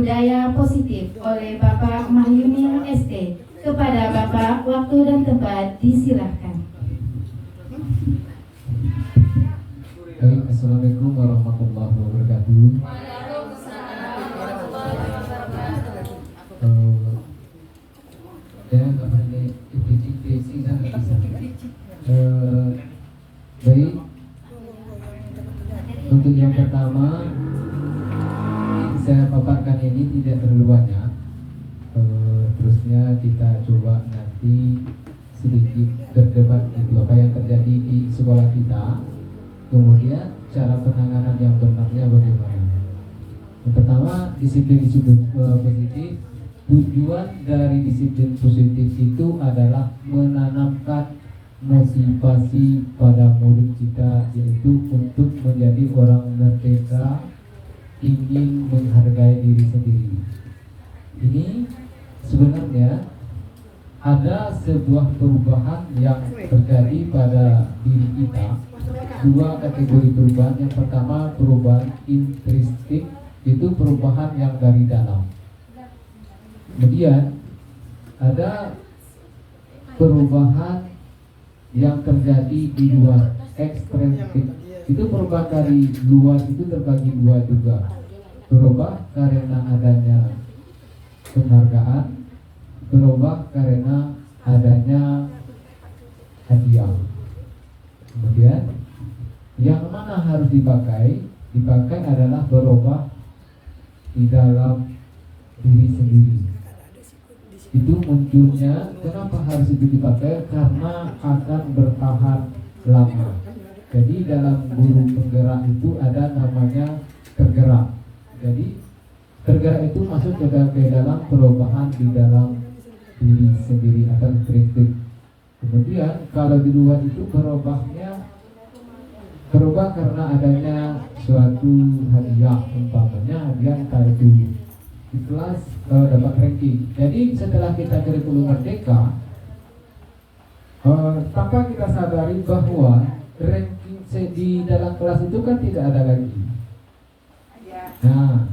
Budaya Positif oleh Bapak Mahyuni ST. Kepada Bapak, waktu dan tempat disilahkan. Baik, Assalamualaikum warahmatullahi wabarakatuh. Baik, untuk yang pertama saya paparkan ini tidak terlalu banyak. Terusnya kita coba nanti sedikit berdebat gitu apa yang terjadi di sekolah kita. Kemudian cara penanganan yang benarnya bagaimana. Yang pertama, disiplin positif. Tujuan dari disiplin positif itu adalah menanamkan motivasi pada murid kita, yaitu untuk menjadi orang merdeka, ingin menghargai diri sendiri. Ini sebenarnya ada sebuah perubahan yang terjadi pada diri kita. Dua kategori perubahan. Yang pertama perubahan intrinsik, itu perubahan yang dari dalam. Kemudian ada perubahan yang terjadi di luar, ekstrinsik. Itu perubahan dari luar itu terbagi dua juga. Berubah karena adanya penghargaan, berubah karena adanya hadiah. Kemudian yang mana harus dipakai? Dipakai adalah berubah di dalam diri sendiri. Itu munculnya, kenapa harus itu dipakai? Karena akan bertahan lama. Jadi dalam guru penggerak itu ada namanya tergerak. Jadi tergerak itu masuk ke dalam perubahan di dalam diri sendiri atau intrinsik. Kemudian kalau di luar itu berubah karena adanya suatu hadiah, umpamanya hadiah entah itu di kelas dapat ranking. Jadi setelah kita kurikulum merdeka, tanpa kita sadari bahwa ranking di dalam kelas itu kan tidak ada lagi. Nah,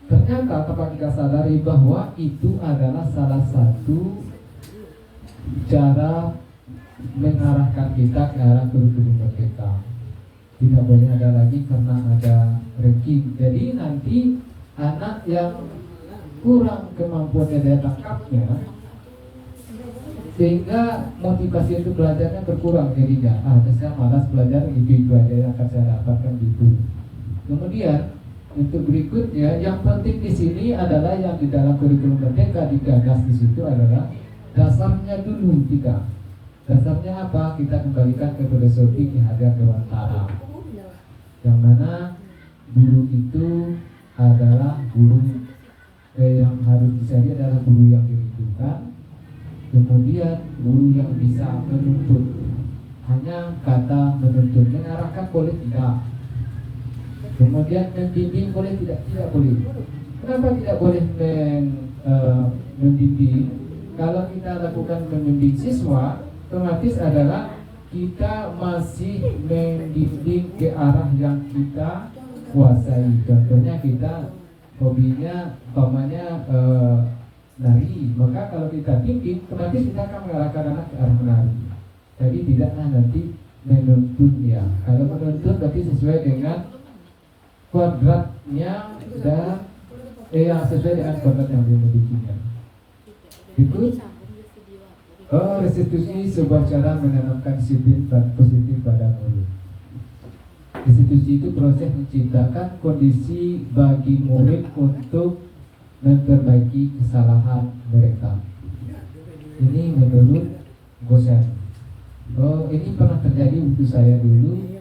ternyata tanpa kita sadari bahwa itu adalah salah satu cara mengarahkan kita ke arah kurikulum merdeka. Tidak boleh ada lagi karena ada ranking. Jadi nanti anak yang kurang kemampuannya daya tangkapnya, sehingga motivasi untuk belajarnya berkurang jadinya. Saya malas belajar, itu aja yang akan saya dapatkan gitu. Kemudian untuk berikutnya, yang penting di sini adalah yang di dalam kurikulum merdeka digagas di situ adalah dasarnya dulu kita. Dasarnya apa? Kita kembalikan ke filosofi Ki Hajar Dewantara, yang mana guru itu adalah guru yang harus dicari adalah guru yang dirindukan. Kemudian guru yang bisa menuntut, hanya kata menuntut, mengarahkan boleh tidak. Kemudian membimbing boleh tidak boleh. Kenapa tidak boleh membimbing? Kalau kita lakukan membimbing siswa, otomatis adalah kita masih membimbing ke arah yang kita kuasai. Contohnya kita hobinya umpamanya nari, maka kalau kita bimbing, otomatis kita akan mengarahkan anak ke arah menari. Jadi tidaklah nanti menuntunnya. Kalau menuntut berarti sesuai dengan kuadratnya dan yang sesuai dengan kuadrat yang dimilikinya. Itu restitusi sebuah cara menanamkan disiplin positif pada murid. Restitusi itu proses menciptakan kondisi bagi murid untuk memperbaiki kesalahan mereka. Ini menurut Gosen. Ini pernah terjadi waktu saya dulu.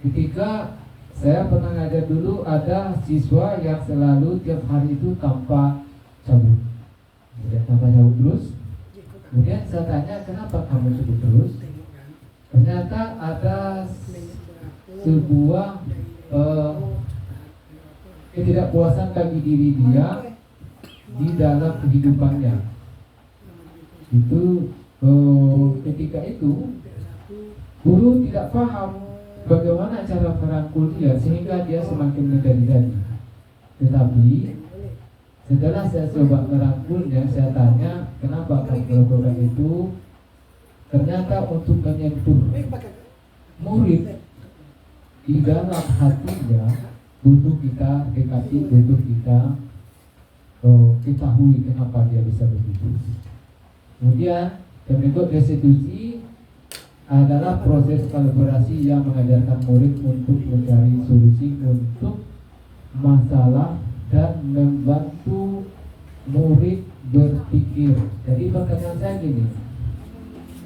Ketika saya pernah ngajar dulu, ada siswa yang selalu tiap hari itu tanpa cabut. Tanpa cabut terus. Kemudian saya tanya, kenapa kamu cabut terus? Ternyata ada sebuah ketidakpuasan bagi diri dia di dalam kehidupannya. Itu ketika itu guru tidak paham bagaimana cara merangkul dia sehingga dia semakin menjadi-jadi. Tetapi Setelah saya coba merangkulnya, saya tanya kenapa kamu melakukan itu. Ternyata untuk menyentuh murid di dalam hatinya, butuh kita dekati, butuh kita ketahui kenapa dia bisa begitu. Kemudian berikut restitusi adalah proses kolaborasi yang mengajarkan murid untuk mencari solusi untuk masalah dan membantu murid berpikir. Jadi pertanyaan saya gini,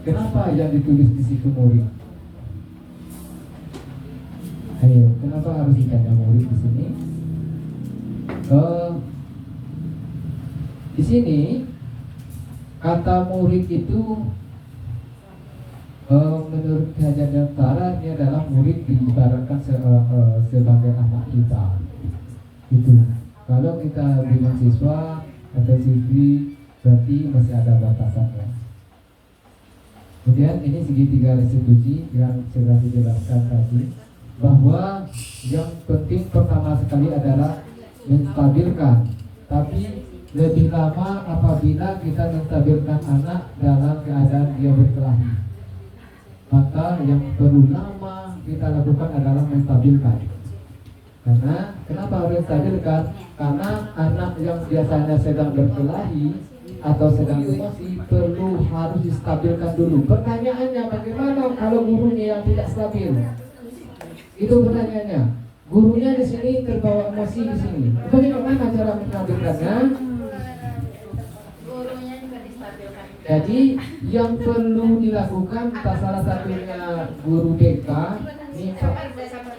kenapa yang ditulis di situ murid? Ayo, kenapa harus ditanya murid di sini? Di sini kata murid itu menurut Hajar Dantara ini adalah murid diibaratkan sebagai anak kita. Itu. Kalau kita bilang siswa atau siswi berarti masih ada batasannya. Kemudian ini segitiga restitusi yang sudah dijelaskan tadi, bahwa yang penting pertama sekali adalah menstabilkan. Tapi lebih lama apabila kita menstabilkan anak dalam keadaan dia berkelahi. Maka yang perlu lama kita lakukan adalah menstabilkan. Karena kenapa harus menstabilkan? Karena anak yang biasanya sedang berkelahi atau sedang emosi perlu harus distabilkan dulu. Pertanyaannya, bagaimana kalau gurunya yang tidak stabil? Itu pertanyaannya. Gurunya di sini terbawa emosi di sini. Bagaimana cara menstabilkannya? Jadi yang perlu dilakukan, salah satunya guru BK ini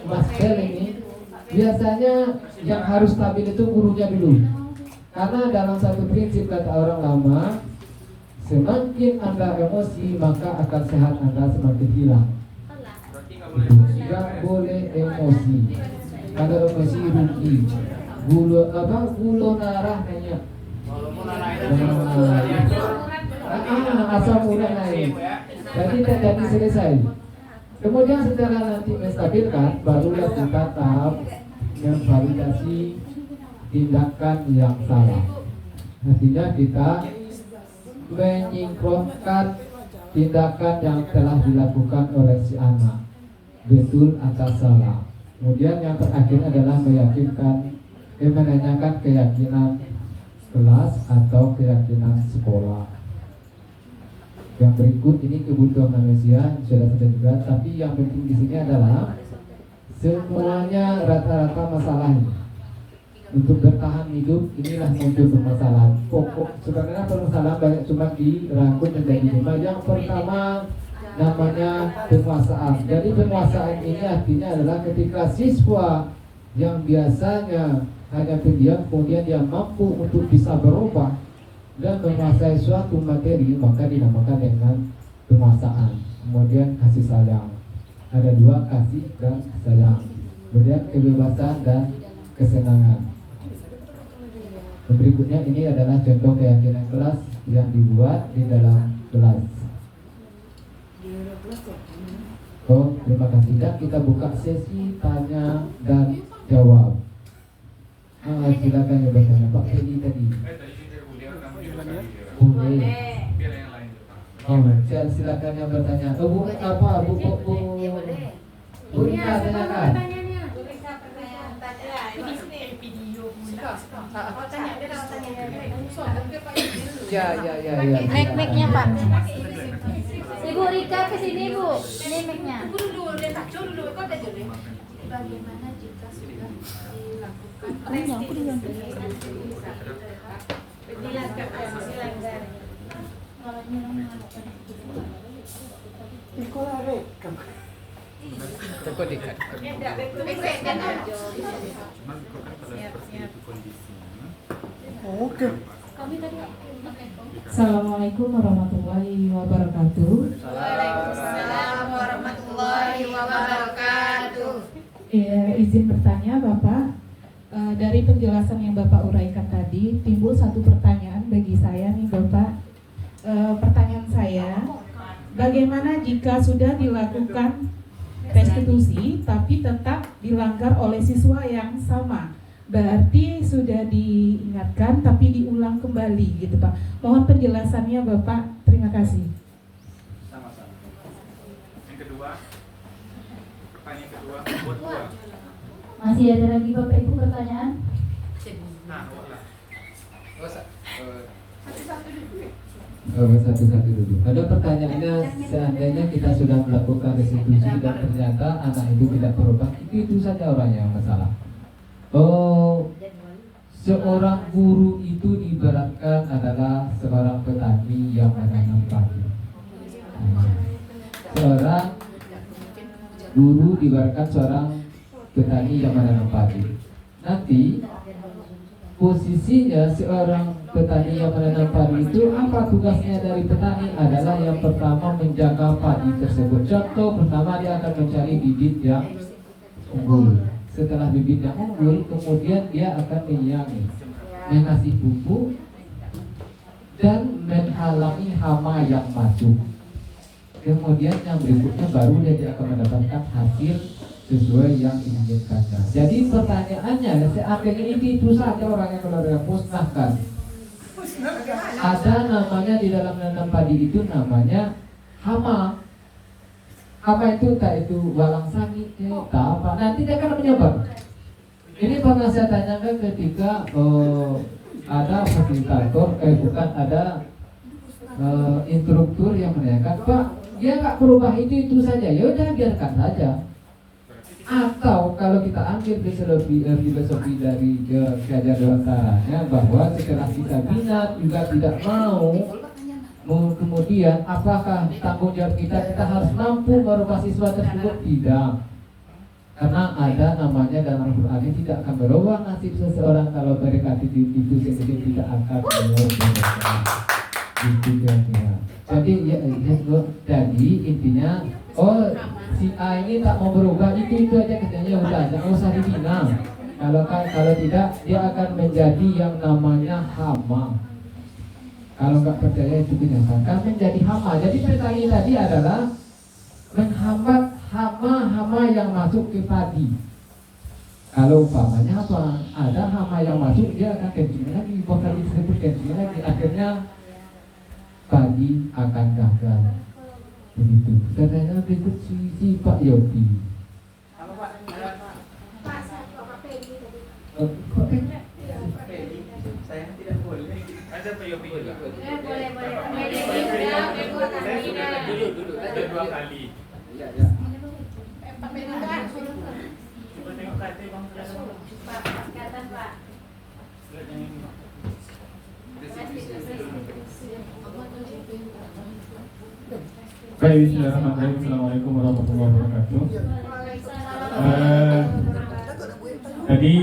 Mas Del ini, biasanya yang harus stabil itu gurunya dulu. Karena dalam satu prinsip kata orang lama, semakin Anda emosi maka akan sehat Anda semakin hilang. Tidak boleh emosi. Kalau emosi rugi. Gula darah nanya. Asam urat naik. Jadi tidak jadi selesai. Kemudian setelah nanti menstabilkan, barulah kita tahap memvalidasi tindakan yang salah. Artinya kita menyingkronkan tindakan yang telah dilakukan oleh si anak, betul atau salah. Kemudian yang terakhir adalah menanyakan keyakinan kelas atau keyakinan sekolah. Yang berikut ini kebutuhan manusia sudah juga, tapi yang penting di sini adalah semuanya rata-rata masalahnya. Untuk bertahan hidup inilah muncul permasalahan. Pokok sebenarnya permasalahan banyak, cuma dirangkum menjadi 5. Yang pertama namanya penguasaan. Jadi penguasaan ini artinya adalah ketika siswa yang biasanya hanya pendiam, kemudian dia mampu untuk bisa berubah dan menguasai suatu materi, maka dinamakan dengan penguasaan. Kemudian kasih sayang. Ada 2, kasih dan sayang. Kemudian kebebasan dan kesenangan. Berikutnya ini adalah contoh keyakinan kelas yang dibuat di dalam kelas. Oh, terima kasih. Dan kita buka sesi tanya dan jawab. Silakan ya bertanya Pak Teddy tadi. Boleh. Oh, silakan yang bertanya. Bu apa? Bu Rika tanyakan. Ya. Mic-nya Pak. Ibu Rika ke sini Bu. Ini mic-nya. Bagaimana jika sudah dilakukan Assalamualaikum warahmatullahi wabarakatuh. Waalaikumsalam warahmatullahi wabarakatuh. Izin bertanya Bapak, dari penjelasan yang Bapak uraikan tadi timbul satu pertanyaan bagi saya nih Bapak. Pertanyaan saya, bagaimana jika sudah dilakukan restitusi tapi tetap dilanggar oleh siswa yang sama Berarti sudah diingatkan tapi diulang kembali gitu Pak. Mohon penjelasannya Bapak. Terima kasih. Sama-sama. Yang kedua, pertanyaan kedua, buat dua. Masih ada lagi Bapak Ibu pertanyaan? Nah, lah. Satu-satu dulu. Ada pertanyaannya, seandainya kita sudah melakukan restitusi dan ternyata anak itu tidak berubah, itu saja orangnya yang masalah. Oh, seorang guru itu ibaratkan adalah seorang petani yang menanam padi. Seorang guru ibaratkan seorang petani yang menanam padi. Nanti posisinya seorang petani yang menanam padi itu, apa tugasnya dari petani adalah yang pertama menjaga padi tersebut. Contoh pertama, dia akan mencari bibit yang unggul. Setelah bibit yang unggul, kemudian dia akan menyiangi, mengasih pupuk dan menghalangi hama yang masuk. Kemudian yang berikutnya baru dia akan mendapatkan hasil sesuai yang diinginkannya. Jadi pertanyaannya, seandainya itu saja orang yang keluarga musnahkan. Ada namanya di dalam menanam padi itu namanya hama. Hama itu entah itu walang sangit, entah apa. Nanti dia akan menyebar. Ini pernah saya tanyakan ketika ada fasilitator, bukan ada instruktur yang menanyakan, Pak, dia nggak berubah itu saja. Ya udah biarkan saja. Atau kalau kita ambil filosofi dari Gajah Dewantaranya, bahwa setelah kita bina juga tidak mau, kemudian apakah tanggung jawab kita harus mampu merubah siswa tersebut? Tidak. Karena ada namanya dalam Al-Quran, tidak akan berubah nasib seseorang kalau mereka itu sendiri tidak akan berubah. Itu kira-kira. Jadi intinya, si A ini tak mau berubah, itu aja katanya, udah jangan usah dibina. Kalau tidak, dia akan menjadi yang namanya hama. Kalau nggak percaya itu kenyataan, kan menjadi hama. Jadi petani tadi adalah menghambat hama-hama yang masuk ke padi. Kalau umpamanya apa? Ada hama yang masuk, dia akan kencing lagi, bukan disebut kencing lagi. Akhirnya padi akan gagal. Begitu. Katanya berikut si Pak Yopi. Halo Pak, Pak Pedi. saya tidak boleh. Ada Pak Yopi juga. Boleh. Dulu. Ada 2 kali. Iya. Coba tengok KT Bang. Pak. Baik, bismillahirrahmanirrahim. Assalamualaikum warahmatullahi wabarakatuh. Tadi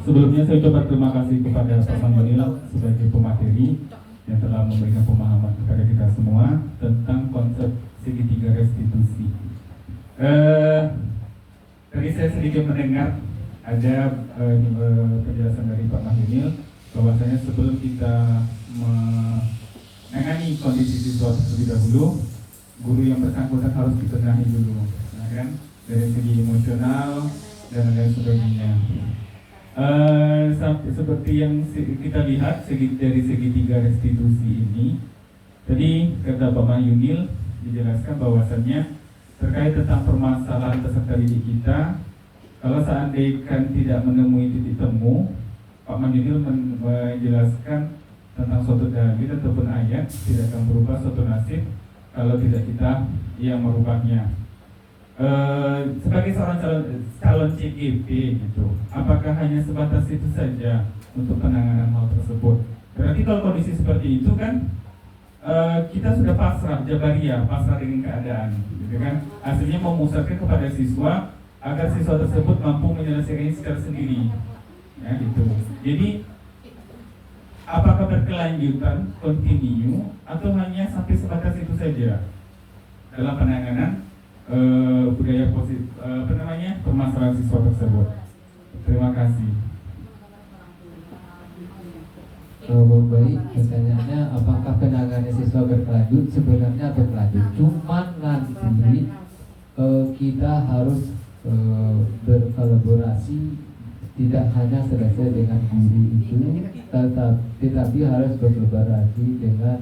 sebelumnya saya ucapkan terima kasih kepada Pak Manil sebagai pemateri yang telah memberikan pemahaman kepada kita semua tentang konsep segitiga restitusi. Tadi saya sedikit mendengar ada penjelasan dari Pak Manil bahwasanya sebelum kita menangani kondisi siswa terlebih dahulu, guru yang bersangkutan harus ditengahi dulu, nah kan, dari segi emosional dan lain sebagainya. Seperti yang kita lihat dari segitiga restitusi ini, tadi kata Pak Yunil dijelaskan bahwasannya terkait tentang permasalahan peserta didik kita, kalau seandainya tidak menemui titik temu, Pak Yunil menjelaskan tentang suatu dalil ataupun ayat tidak akan berubah suatu nasib kalau tidak kita yang merubahnya. Sebagai seorang calon CGP gitu, apakah hanya sebatas itu saja untuk penanganan hal tersebut? Berarti kalau kondisi seperti itu kan kita sudah pasrah, jabariyah, pasrah dengan keadaan, gitu kan? Hasilnya memusatkan kepada siswa agar siswa tersebut mampu menyelesaikannya secara sendiri, ya gitu. Jadi apakah berkelanjutan, continue, atau hanya sampai sebatas itu saja dalam penanganan budaya positif, permasalahan siswa tersebut? Terima kasih. Baik, pertanyaannya apakah penanganan siswa berkelanjut? Sebenarnya berkelanjut, cuman nanti kita harus berkolaborasi tidak hanya selesai dengan guru itu, tetapi harus berkolaborasi dengan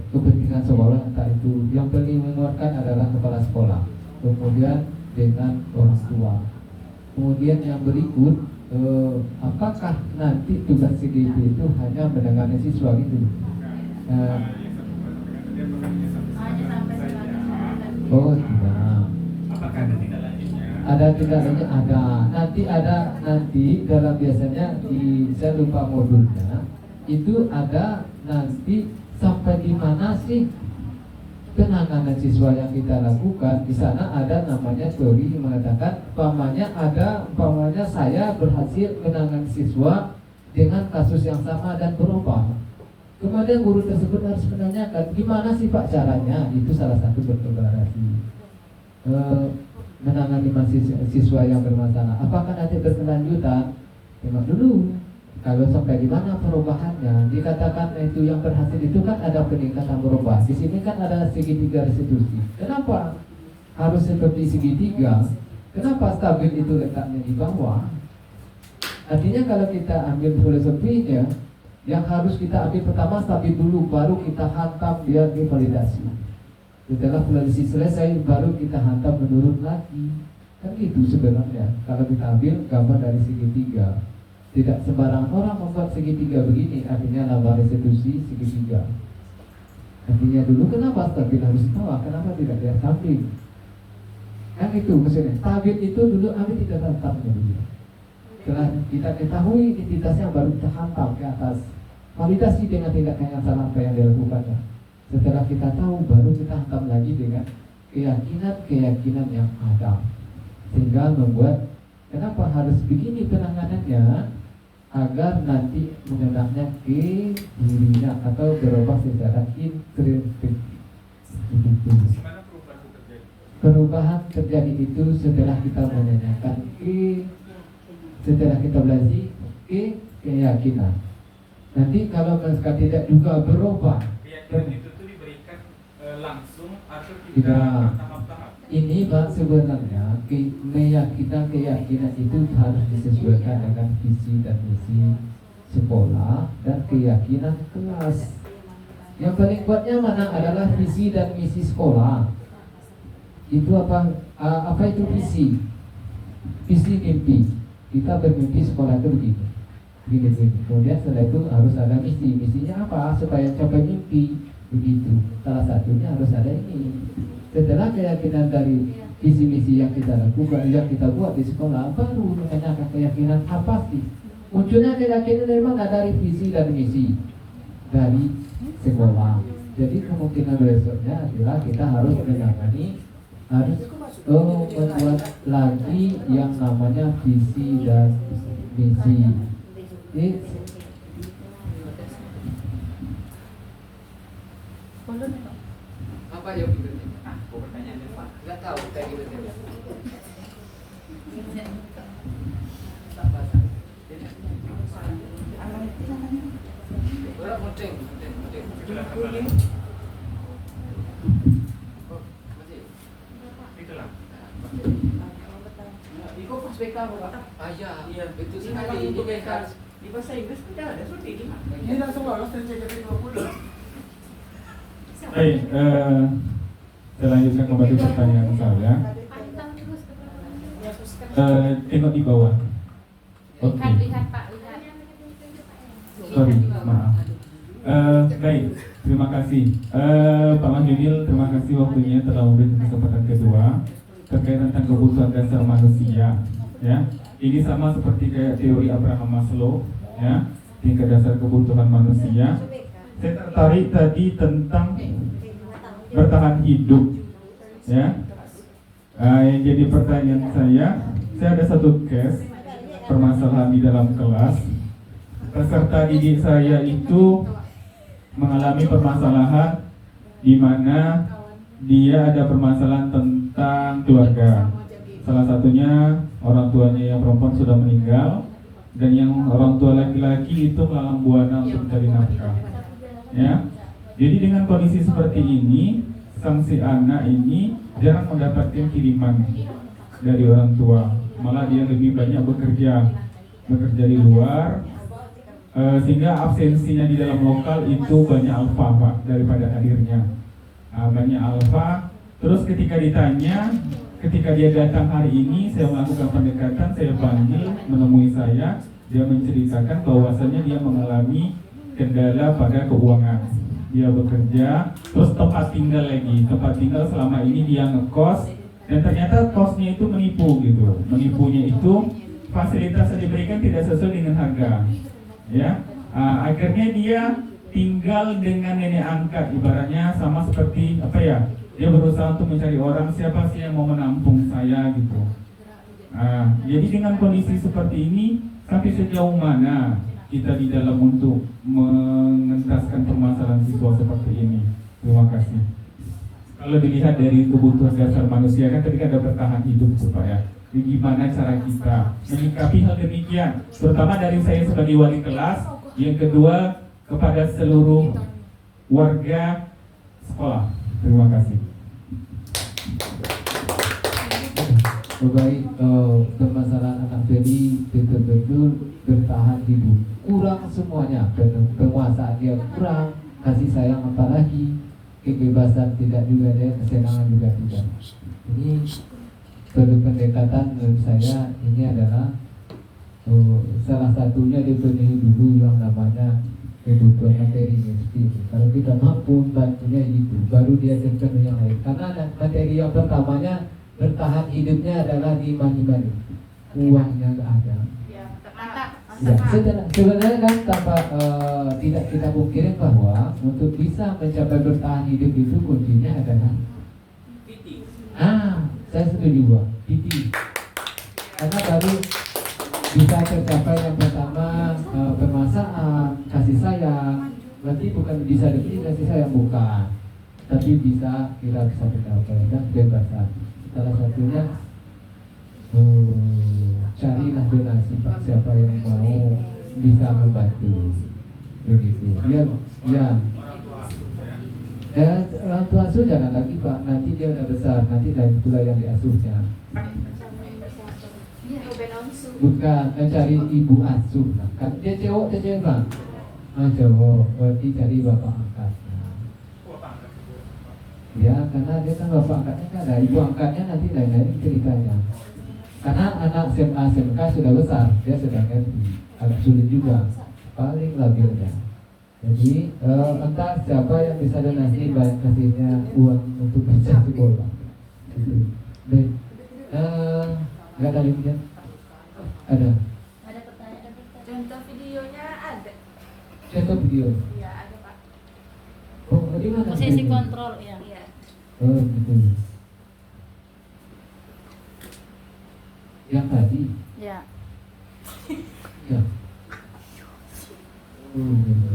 kepentingan sekolah, entah itu yang paling menguatkan adalah kepala sekolah, kemudian dengan orang tua. Kemudian yang berikut, apakah nanti tugas CGP itu hanya menangani siswa gitu? Oh tidak. Apakah ada tindak lanjutnya? Ada tindak lanjut, ada. Nanti dalam biasanya saya lupa modulnya, itu ada nanti sampai di mana sih penanganan siswa yang kita lakukan. Di sana ada namanya teori yang mengatakan umpamanya saya berhasil menangani siswa dengan kasus yang sama dan berubah. Kemudian guru tersebut harus menanyakan gimana sih Pak caranya. Itu salah satu berkolaborasi menangani siswa yang bermasalah. Apakah nanti berkelanjutan? Tengok dulu. Kalau sampai di mana perubahannya, dikatakan itu yang berhasil itu kan ada peningkatan berubah. Di sini kan ada segitiga restitusi. Kenapa harus seperti segitiga? Kenapa stabil itu letaknya di bawah? Artinya kalau kita ambil filosofinya, yang harus kita ambil pertama stabil dulu, baru kita hantam dia di validasi. Setelah validasi selesai, baru kita hantam menurun lagi. Kan itu sebenarnya. Kalau kita ambil gambar dari segitiga. Tidak sembarang orang membuat segitiga begini, artinya nambah restitusi segitiga. Artinya dulu kenapa stabil harus bawah, kenapa tidak dia samping? Kan itu maksudnya. Stabil itu dulu ambil tidak hantamnya dulu. Setelah kita ketahui identitasnya baru kita hantam ke atas. Validasi dengan tindakan yang salah apa yang dilakukannya. Setelah kita tahu baru kita hantam lagi dengan keyakinan yang ada. Sehingga membuat kenapa harus begini penanganannya, agar nanti mengenaknya ke dirinya atau berubah secara intrinsik. Gimana perubahan itu terjadi? Perubahan terjadi itu setelah kita menanyakan setelah kita belajar keyakinan. Nanti kalau mereka tidak juga berubah, Keyakinan itu tuh diberikan langsung atau Tidak. tidak bertahap-tahap? ini Pak sebenarnya keyakinan itu harus disesuaikan dengan visi dan misi sekolah dan keyakinan kelas. Yang paling kuatnya mana adalah visi dan misi sekolah. Itu apa itu visi? Visi mimpi. Kita bermimpi sekolah itu begini. Kemudian setelah itu harus ada misi. Misinya apa? Supaya capai mimpi. Begitu. Salah satunya harus ada ini. Setelah keyakinan dari visi misi yang kita lakukan, yang kita buat di sekolah, baru menanyakan keyakinan apa sih? Munculnya keyakinan dari mana? Dari visi dan misi dari sekolah. Jadi kemungkinan besoknya adalah kita harus menangani, harus membuat lagi yang namanya visi dan misi. Apa yang berikutnya? Pertanyaan Pak. Nggak tahu kayak gitu. Itulah. Iko pas BK Pak. Iya, betul sekali. Ini Ini BK. BK. Di bahasa Inggris tidak ada seperti ini. Ini langsung lolos dari CGP 20. Baik, saya lanjutkan kembali pertanyaan saya. Tengok di bawah. Oke. Lihat Pak, lihat. Sorry, maaf. Baik, terima kasih Pak Mahyudil, terima kasih waktunya telah memberi kesempatan kedua terkait tentang kebutuhan dasar manusia. Ya, ini sama seperti kayak teori Abraham Maslow, ya, tingkat dasar kebutuhan manusia. Saya tertarik tadi tentang bertahan hidup, ya. Yang jadi pertanyaan saya ada satu case permasalahan di dalam kelas. Peserta didik saya itu mengalami permasalahan di mana dia ada permasalahan tentang keluarga. Salah satunya orang tuanya yang perempuan sudah meninggal dan yang orang tua laki-laki itu melalang buana untuk mencari nafkah. Ya, jadi dengan kondisi seperti ini, sang si anak ini jarang mendapatkan kiriman dari orang tua. malah dia lebih banyak bekerja di luar, sehingga absensinya di dalam lokal itu banyak alfa Pak daripada hadirnya. Banyak alfa. Terus ketika ditanya, ketika dia datang hari ini, saya melakukan pendekatan, saya panggil, menemui saya, dia menceritakan bahwasannya dia mengalami kendala pada keuangan. Dia bekerja, terus tempat tinggal lagi. Tempat tinggal selama ini dia ngekos, dan ternyata kosnya itu menipu gitu. Menipunya itu fasilitas yang diberikan tidak sesuai dengan harga. Ya, akhirnya dia tinggal dengan nenek angkat, ibaratnya sama seperti apa ya? Dia berusaha untuk mencari orang siapa sih yang mau menampung saya gitu. Jadi dengan kondisi seperti ini, sampai sejauh mana kita di dalam untuk mengentaskan permasalahan siswa seperti ini? Terima kasih. Kalau dilihat dari kebutuhan dasar manusia kan tadi kan ada bertahan hidup supaya gimana cara kita menyikapi hal demikian, terutama dari saya sebagai wali kelas, yang kedua kepada seluruh warga sekolah. Terima kasih. Baik, permasalahan anak Feli betul-betul bertahan hidup, kurang semuanya, penguasaan dia kurang, kasih sayang apalagi, kebebasan tidak juga ada, kesenangan juga tidak. Ini perlu pendekatan menurut saya. Ini adalah salah satunya dipenuhi dulu yang namanya kebutuhan materi mesti. Kalau kita mampu bantunya itu, baru dia terpenuhi yang lain. Karena materi yang pertamanya bertahan hidupnya adalah di money, uangnya nggak ada. Ya, sebenarnya kan tanpa tidak kita pungkiri bahwa untuk bisa mencapai bertahan hidup itu kuncinya adalah saya setuju Pak, PT. Karena baru bisa tercapai yang pertama permasaan, kasih sayang. Berarti bukan bisa definisi kasih sayang, bukan, tapi bisa kita bisa tercapai dan kebebasan. Salah satunya carilah donasi Pak, siapa yang mau bisa membantu begitu. Ya. Dan orang tua asuh jangan lagi Pak, nanti dia udah besar, nanti lain pula yang diasuhnya. Bukan, cari ibu asuh. Kan dia cowok Pak. Cowok, berarti cari bapak angkatnya. Ya, karena dia kan bapak angkatnya kan ada, ibu angkatnya nanti lain-lain ceritanya. Karena anak SMA, SMK sudah besar, dia sudah ngerti. Agak sulit juga, paling labilnya. Jadi entah siapa yang bisa donasi, banyak kasihnya uang untuk bisa sekolah. Gitu. Baik, nggak ada lagi ya? Ada. Ada pertanyaan. Contoh videonya ada. Contoh video. Iya, ada Pak. Oh, di mana? Posisi kontrol ya. Iya. Oh, gitu. Yang tadi. Ya. Ya. Oh, gitu.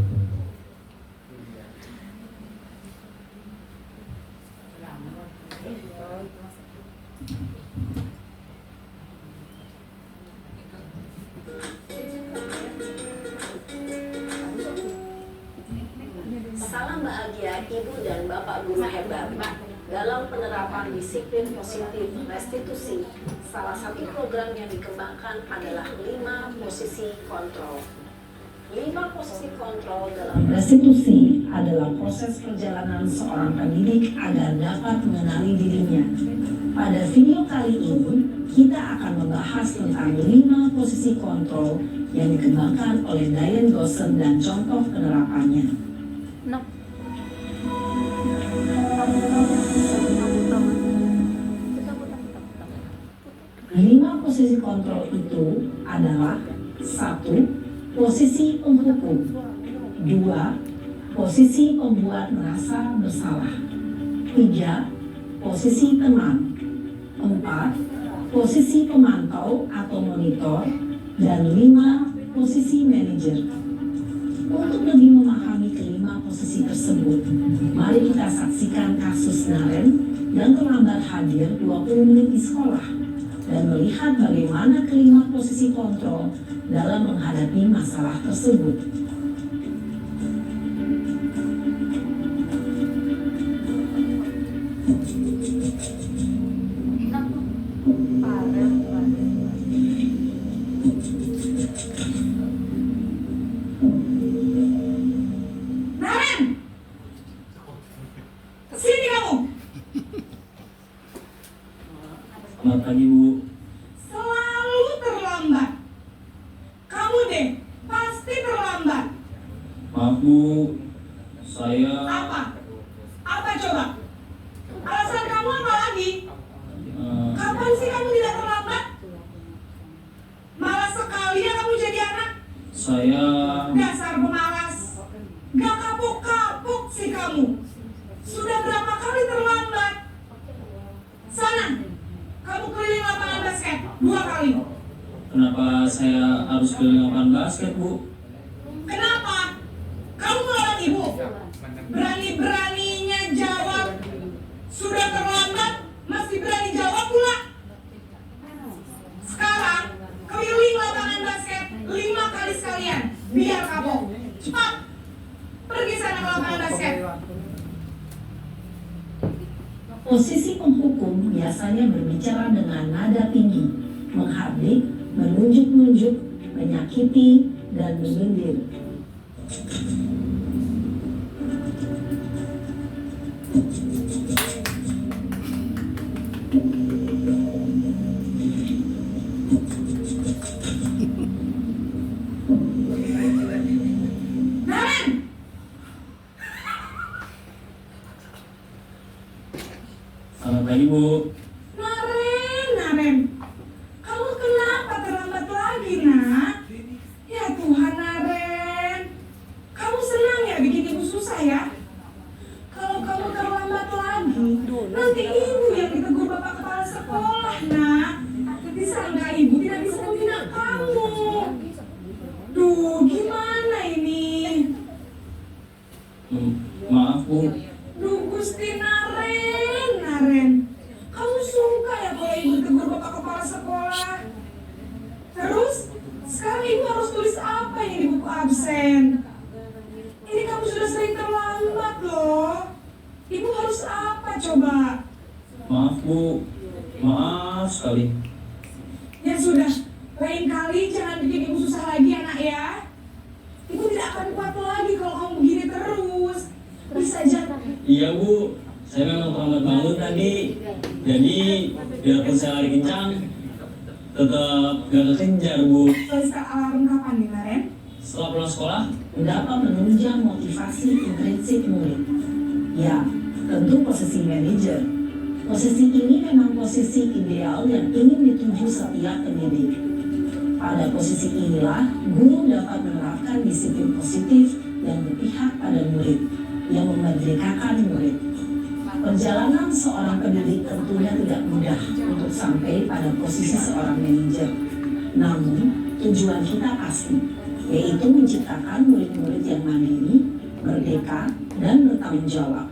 Salam bahagia Ibu dan Bapak guru hebat. Dalam penerapan disiplin positif restitusi, salah satu program yang dikembangkan adalah 5 posisi kontrol. 5 posisi kontrol dalam restitusi adalah proses perjalanan seorang pendidik agar dapat mengenali dirinya. Pada video kali ini, kita akan membahas tentang 5 posisi kontrol yang dikembangkan oleh Diane Gossen dan contoh penerapannya. No. Lima posisi kontrol itu adalah 1. Posisi penghukum, 2. Posisi pembuat merasa bersalah, 3. Posisi teman, 4. Posisi pemantau atau monitor, dan 5. Posisi manajer. Untuk lebih memahami kelima posisi tersebut, mari kita saksikan kasus Naren yang terlambat hadir 20 menit di sekolah dan melihat bagaimana kelima posisi kontrol dalam menghadapi masalah tersebut. pagi Bu. Selalu terlambat. Kamu deh, pasti terlambat. Maaf Bu, saya Apa? Apa coba? Alasan kamu apa lagi? Kapan sih kamu tidak terlambat? Malas sekali ya kamu jadi anak. saya Dasar pemalas. Gak kapok-kapok sih kamu. Sudah berapa kali terlambat? Sana, kamu keliling lapangan basket 2 kali. kenapa saya harus keliling lapangan basket Bu? Kenapa? Kamu melawan ibu? Berani-beraninya jawab. Sudah terlambat, masih berani jawab pula. Sekarang, keliling lapangan basket 5 kali sekalian. Biar kapok. Cepat. Pergi sana ke lapangan basket. Posisi penghukum biasanya berbicara dengan nada tinggi, menghardik, menunjuk-nunjuk, menyakiti, dan menyindir. Naren! Selamat pagi Bu. Naren. Kamu kenapa terlambat lagi, nak? Ya Tuhan, Naren. Kamu senang ya bikin ibu susah ya? Kalau kamu terlambat lagi, nanti ibu yang ditegur bapak kepala sekolah, nak. Disangka ibu tidak bisa membina kamu. Duh, gimana ini? Maaf Bu. Duh, Gusti Naren. Kamu suka ya kalau ibu tegur bapak kepala sekolah? Terus, sekarang ibu harus tulis apa ini di buku absen? Ini kamu sudah sering terlambat loh. Ibu harus apa coba? Maaf Bu. Maaf sekali. Ya sudah, lain kali jangan bikin ibu susah lagi anak ya. Ibu tidak akan kuat lagi kalau kamu begini terus. Bisa jatuh. Iya Bu, saya memang terlambat bangun tadi. Jadi biarpun saya lari kencang, tetap gak kekejar Bu. Start alarm kapan nih, Naren? Setelah pulang sekolah, Dapat menunjang motivasi intrinsik murid. Ya, tentu posisi manajer. Posisi ini memang posisi ideal yang ingin dituju setiap pendidik. Pada posisi inilah, guru dapat menerapkan disiplin positif yang berpihak pada murid, yang memerdekakan murid. Perjalanan seorang pendidik tentunya tidak mudah untuk sampai pada posisi seorang manajer. Namun, tujuan kita pasti, yaitu menciptakan murid-murid yang mandiri, merdeka, dan bertanggung jawab.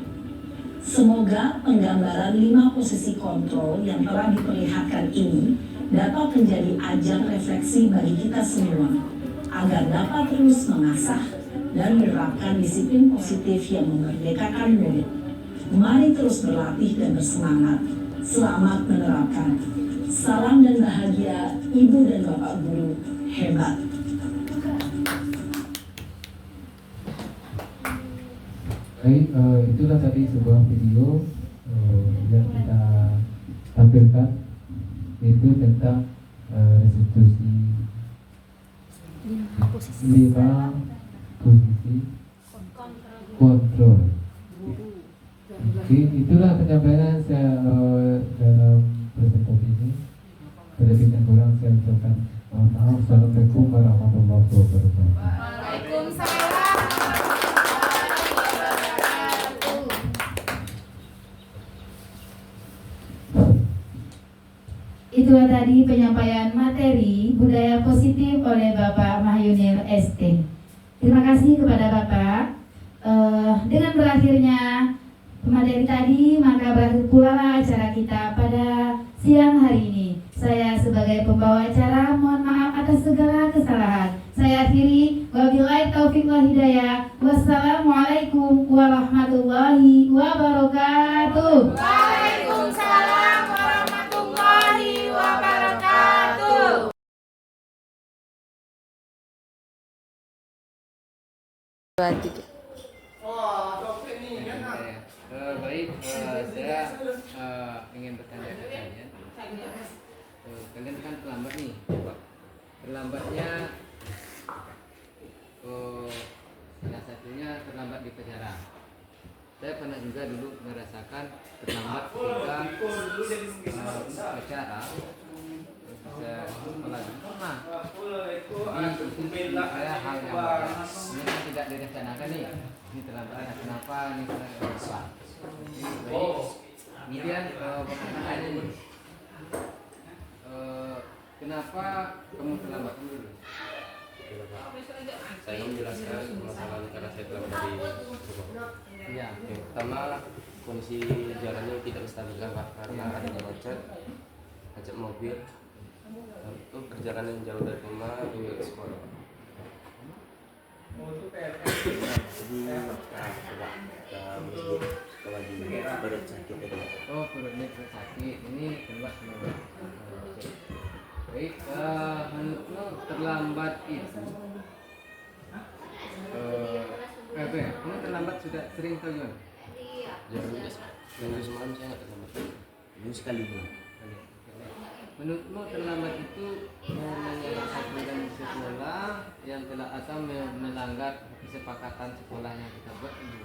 Semoga penggambaran 5 posisi kontrol yang telah diperlihatkan ini dapat menjadi ajang refleksi bagi kita semua, agar dapat terus mengasah dan menerapkan disiplin positif yang memerdekakan murid. Mari terus berlatih dan bersemangat. Selamat menerapkan. Salam dan bahagia Ibu dan Bapak Guru hebat. Baik, itulah tadi sebuah video yang kita tampilkan, itu tentang restitusi 5 posisi kontrol. Oke, itulah penyampaian saya dalam presentasi ini. Terlebih dan kurang saya ucapkan mohon maaf. Assalamualaikum warahmatullahi wabarakatuh. Waalaikumsalam. Itulah tadi penyampaian materi budaya positif oleh Bapak Mahyunil ST. Terima kasih kepada Bapak. Dengan berakhirnya materi tadi, maka berakhir pula acara kita pada siang hari ini. Saya sebagai pembawa acara mohon maaf atas segala kesalahan. Saya akhiri, wabillahi taufiq wal hidayah. Wassalamualaikum warahmatullahi wabarakatuh. Waalaikumsalam warahmatullahi wabarakatuh. Baik, saya ingin bertanya ke kalian. kalian kan terlambat nih. Terlambatnya salah satunya terlambat di upacara. Saya pernah juga dulu merasakan terlambat ketika upacara sekolah pernah. Jadi saya hal yang wajar. Ini kan tidak direncanakan nih. Ini terlambat kenapa? Ini kenapa? Baik. Kemudian pertanyaan ini, kenapa kamu terlambat dulu? Saya menjelaskan masalahnya karena saya terlambat dari rumah. Iya. Yang pertama, kondisi jalannya tidak stabil kan Pak, karena adanya macet mobil untuk perjalanan yang jauh dari rumah hingga ke sekolah. Jadi perut sakit itu. oh perutnya sakit, ini keluar semua. Baik, menurutmu terlambat itu apa ya? Kamu terlambat sudah sering kali kan? Jarang minggu semalam saya nggak terlambat. Minggu sekali belum. Menurutmu terlambat itu menyelesaikan sekolah yang telah atau melanggar kesepakatan sekolah yang kita buat ini?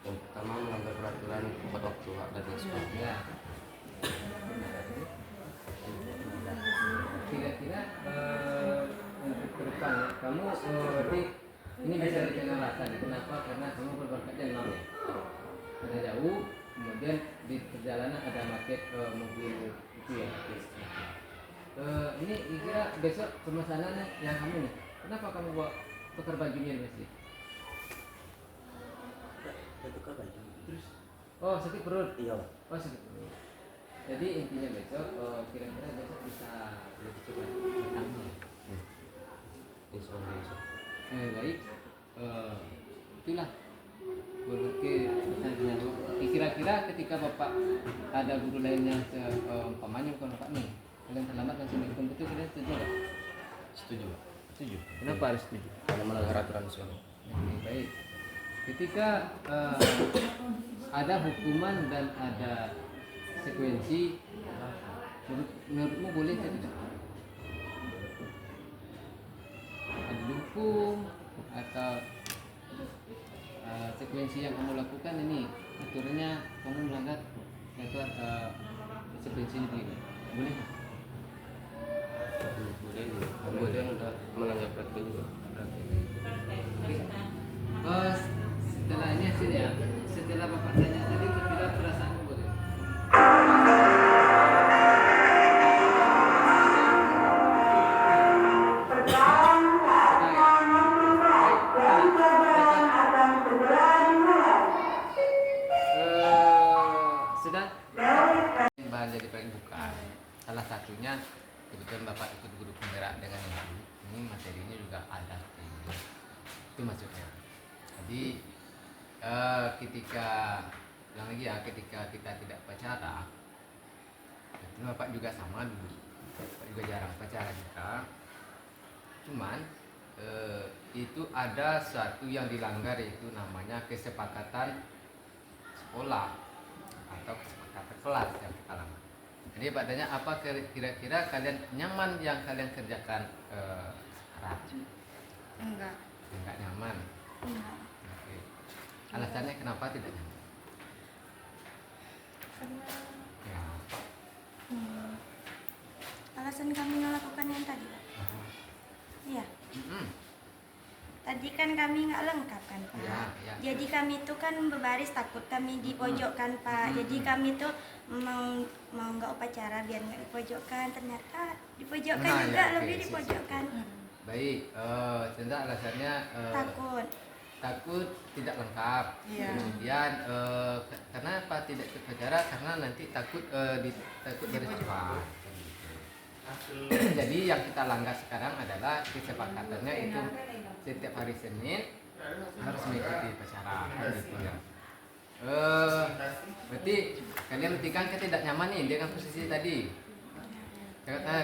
Yang pertama melanggar peraturan tepat waktu hak datang sekolah. Ya. Kira-kira untuk ke depan ya, kamu berarti ini bisa dijadikan alasan kenapa? Karena kamu berangkatnya malam ya, karena jauh, kemudian di perjalanan ada macet mobil itu ya. Ini kira besok pemesanannya yang kamu nih, kenapa kamu bawa tukar bajunya masih? Tukar baju. Terus? Oh sakit perut? Iya. Oh sakit perut. Jadi intinya besok kira-kira besok bisa lebih cepat datangnya. Insya Allah. Baik, itulah berarti kira-kira ketika bapak ada guru lainnya umpamanya bukan bapak nih kalian terlambat langsung dihukum betul, kalian setuju nggak? Setuju Pak. Setuju. Kenapa harus setuju? Karena melanggar aturan sekolah. Baik, ketika ada hukuman dan ada sekuensi, menurutmu boleh atau tidak? Ada hukum atau sekuensi yang kamu lakukan ini aturannya kamu melanggar yaitu sekuensi ini boleh? Boleh. Kemudian udah melanggar peraturan juga. Setelah ini hasilnya, setelah bapak tanya tadi kira perasaanmu boleh? Sudah bahan jadi paling bukan. Salah satunya kebetulan bapak ikut guru penggerak dengan ibu. Ini materinya juga ada. Itu maksudnya. Jadi ketika yang lagi ya ketika kita tidak pacaran, itu bapak juga sama dulu. Bapak juga jarang pacaran juga. Cuman itu ada satu yang dilanggar yaitu namanya kesepakatan sekolah atau kesepakatan kelas yang kita langgar. Jadi Pak tanya apa kira-kira kalian nyaman yang kalian kerjakan sekarang? Enggak nyaman. Oke. Alasannya kenapa tidak nyaman? Karena Ya. alasan kami melakukan yang tadi, Pak. Iya. Tadi kan kami nggak lengkap kan, Pak. Ya. Jadi kami itu kan berbaris, takut kami dipojokkan, Pak. Jadi kami tuh mau nggak upacara biar nggak dipojokkan, ternyata dipojokkan Nah, juga, ya, lebih oke, dipojokkan. Baik, tentu alasannya takut tidak lengkap. Kemudian kenapa tidak upacara? Karena nanti takut takut berispan. Jadi yang kita langgar sekarang adalah kesepakatannya itu setiap hari Senin harus mengikuti upacara. Berarti kalian kan tidak nyaman nih dengan posisi tadi.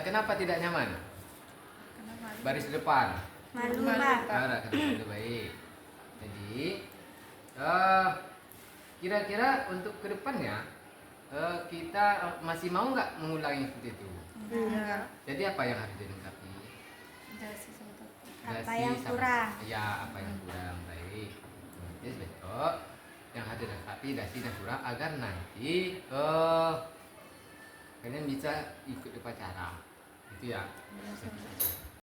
Kenapa tidak nyaman? Baris depan. Malu, Pak. Baik. Jadi Kira-kira untuk kedepannya kita masih mau nggak mengulangi seperti itu? Enggak. Jadi apa yang harus dilengkapi? Apa Dasi yang sama- kurang? Ya, apa yang kurang, baik. Jadi besok yang harus dilengkapi dasi dan kurang agar nanti kalian bisa ikut upacara. Itu ya.